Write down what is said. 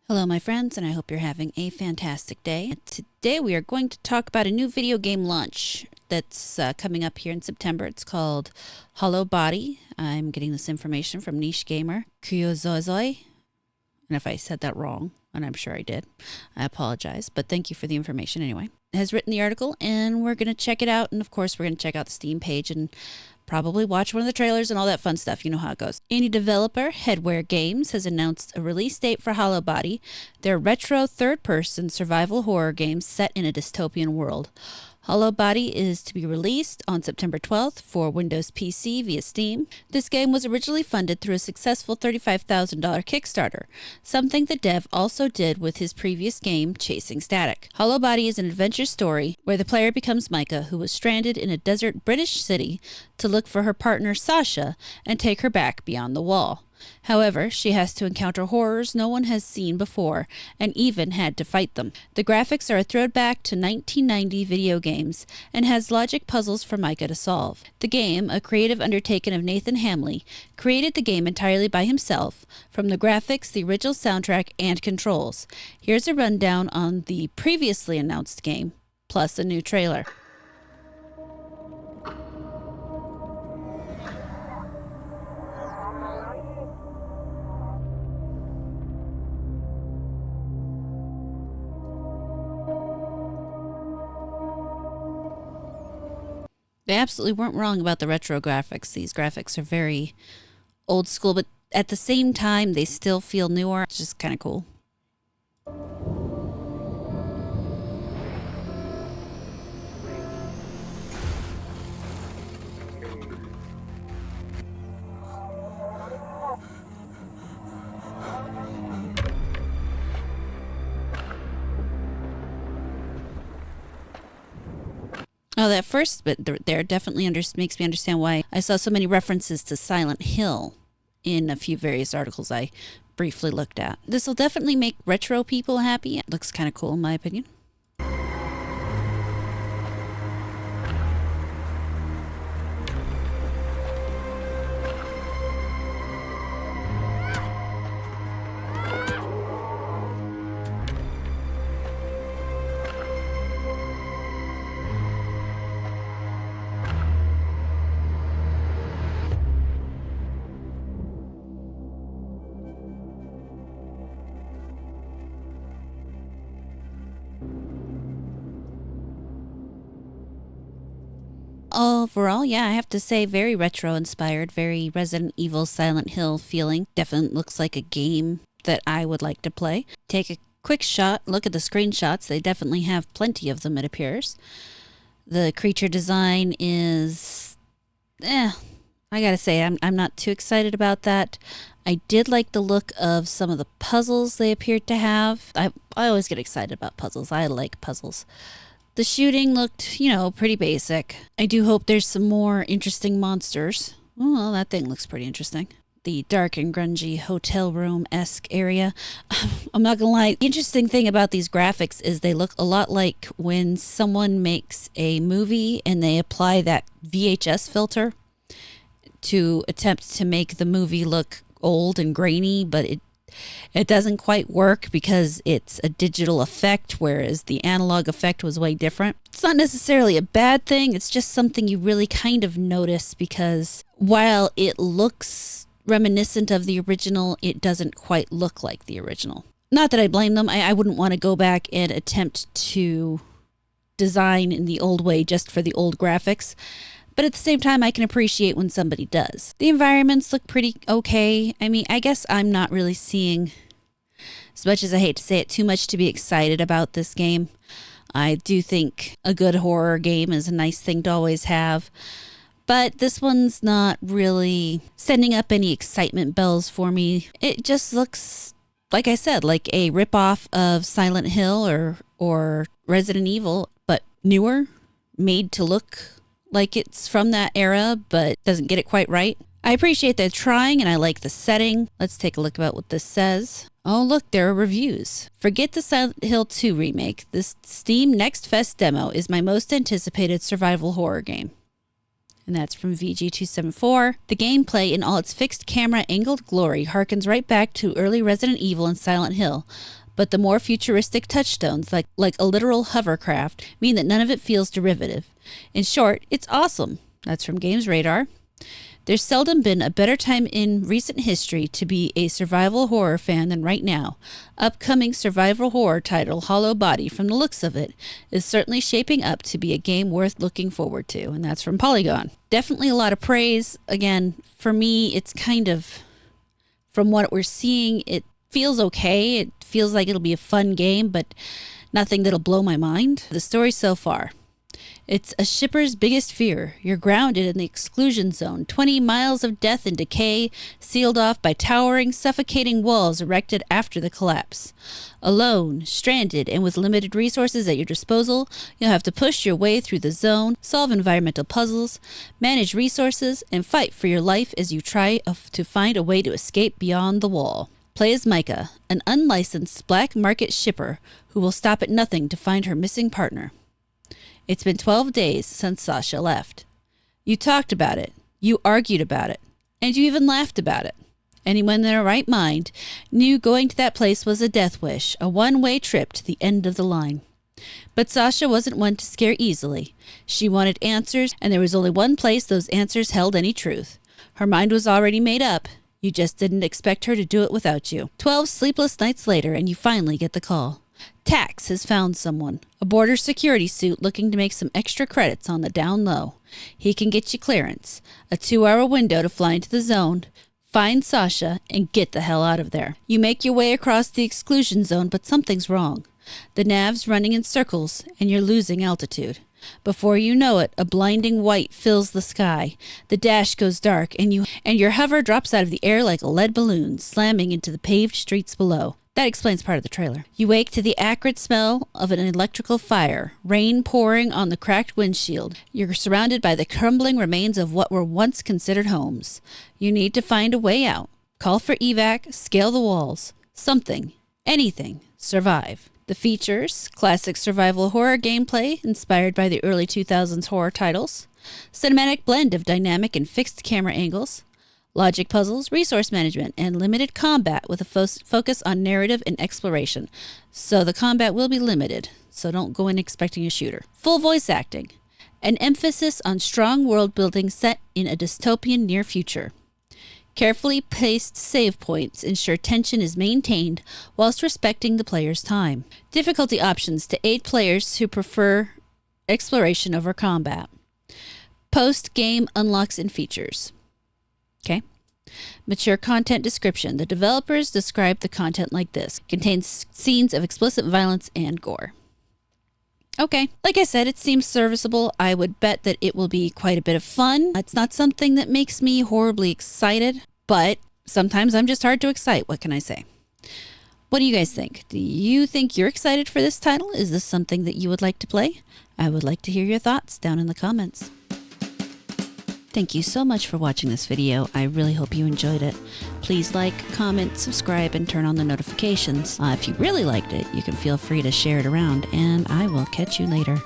Hello, my friends, and I hope you're having a fantastic day. Today, we are going to talk about a new video game launch that's coming up here in September. It's called Hollowbody. I'm getting this information from Niche Gamer Kuyozozoi. And if I said that wrong, and I'm sure I did, I apologize. But thank you for the information anyway. It has written the article, and we're going to check it out. And of course, we're going to check out the Steam page and probably watch one of the trailers and all that fun stuff. You know how it goes. Indie developer Headwear Games has announced a release date for Hollowbody, their retro third-person survival horror game set in a dystopian world. Hollowbody is to be released on September 12th for Windows PC via Steam. This game was originally funded through a successful $35,000 Kickstarter, something the dev also did with his previous game, Chasing Static. Hollowbody is an adventure story where the player becomes Micah, who was stranded in a desert British city to look for her partner Sasha and take her back beyond the wall. However, she has to encounter horrors no one has seen before and even had to fight them. The graphics are a throwback to 1990 video games and has logic puzzles for Micah to solve. The game, a creative undertaking of Nathan Hamley, created the game entirely by himself, from the graphics, the original soundtrack, and controls. Here's a rundown on the previously announced game, plus a new trailer. They absolutely weren't wrong about the retro graphics. These graphics are very old school, but at the same time, they still feel newer. It's just kind of cool. Oh, that first bit there definitely makes me understand why I saw so many references to Silent Hill in a few various articles I briefly looked at. This will definitely make retro people happy. It looks kind of cool in my opinion. Overall, yeah, I have to say very retro inspired, very Resident Evil Silent Hill feeling. Definitely looks like a game that I would like to play. Take a quick shot, look at the screenshots. They definitely have plenty of them, it appears. The creature design is, I gotta say, I'm not too excited about that. I did like the look of some of the puzzles they appeared to have. I always get excited about puzzles. I like puzzles. The shooting looked, pretty basic. I do hope there's some more interesting monsters. Oh, well, that thing looks pretty interesting. The dark and grungy hotel room-esque area. I'm not gonna lie, the interesting thing about these graphics is they look a lot like when someone makes a movie and they apply that VHS filter to attempt to make the movie look old and grainy, but it doesn't quite work because it's a digital effect, whereas the analog effect was way different. It's not necessarily a bad thing. It's just something you really kind of notice because while it looks reminiscent of the original, it doesn't quite look like the original. Not that I blame them. I wouldn't want to go back and attempt to design in the old way just for the old graphics. But at the same time, I can appreciate when somebody does. The environments look pretty okay. I mean, I guess I'm not really seeing, as much as I hate to say it, too much to be excited about this game. I do think a good horror game is a nice thing to always have. But this one's not really sending up any excitement bells for me. It just looks, like I said, like a ripoff of Silent Hill or Resident Evil, but newer, made to look like it's from that era, but doesn't get it quite right. I appreciate they're trying, and I like the setting. Let's take a look about what this says. Oh, look, there are reviews. Forget the Silent Hill 2 remake. This Steam Next Fest demo is my most anticipated survival horror game. and that's from VG274. The gameplay in all its fixed camera angled glory harkens right back to early Resident Evil and Silent Hill, but the more futuristic touchstones, like a literal hovercraft, mean that none of it feels derivative. In short, it's awesome. That's from Games Radar. There's seldom been a better time in recent history to be a survival horror fan than right now. Upcoming survival horror title Hollowbody, from the looks of it, is certainly shaping up to be a game worth looking forward to, and that's from Polygon. Definitely a lot of praise. Again, for me, it's kind of, from what we're seeing, it feels okay. It feels like it'll be a fun game, but nothing that'll blow my mind. The story so far. It's a shipper's biggest fear. You're grounded in the exclusion zone, 20 miles of death and decay, sealed off by towering, suffocating walls erected after the collapse. Alone, stranded, and with limited resources at your disposal, you'll have to push your way through the zone, solve environmental puzzles, manage resources, and fight for your life as you try to find a way to escape beyond the wall. Play as Micah, an unlicensed black market shipper who will stop at nothing to find her missing partner. It's been 12 days since Sasha left. You talked about it, you argued about it, and you even laughed about it. Anyone in their right mind knew going to that place was a death wish, a one-way trip to the end of the line. But Sasha wasn't one to scare easily. She wanted answers, and there was only one place those answers held any truth. Her mind was already made up. You just didn't expect her to do it without you. 12 sleepless nights later, and you finally get the call. Tax has found someone, a border security suit looking to make some extra credits on the down low. He can get you clearance, a 2-hour window to fly into the zone, find Sasha, and get the hell out of there. You make your way across the exclusion zone, but something's wrong. The nav's running in circles, and you're losing altitude. Before you know it, a blinding white fills the sky. The dash goes dark, and your hover drops out of the air like a lead balloon, slamming into the paved streets below. That explains part of the trailer. You wake to the acrid smell of an electrical fire, rain pouring on the cracked windshield. You're surrounded by the crumbling remains of what were once considered homes. You need to find a way out. Call for evac, scale the walls. Something, anything, survive. The features: classic survival horror gameplay inspired by the early 2000s horror titles, cinematic blend of dynamic and fixed camera angles, logic puzzles, resource management, and limited combat with a focus on narrative and exploration. So the combat will be limited, so don't go in expecting a shooter. Full voice acting. An emphasis on strong world building set in a dystopian near future. Carefully paced save points ensure tension is maintained whilst respecting the player's time. Difficulty options to aid players who prefer exploration over combat. Post-game unlocks and features. Okay. Mature content description. The developers describe the content like this. Contains scenes of explicit violence and gore. Okay. Like I said, it seems serviceable. I would bet that it will be quite a bit of fun. It's not something that makes me horribly excited, but sometimes I'm just hard to excite. What can I say? What do you guys think? Do you think you're excited for this title? Is this something that you would like to play? I would like to hear your thoughts down in the comments. Thank you so much for watching this video. I really hope you enjoyed it. Please like, comment, subscribe, and turn on the notifications. If you really liked it, you can feel free to share it around, and I will catch you later.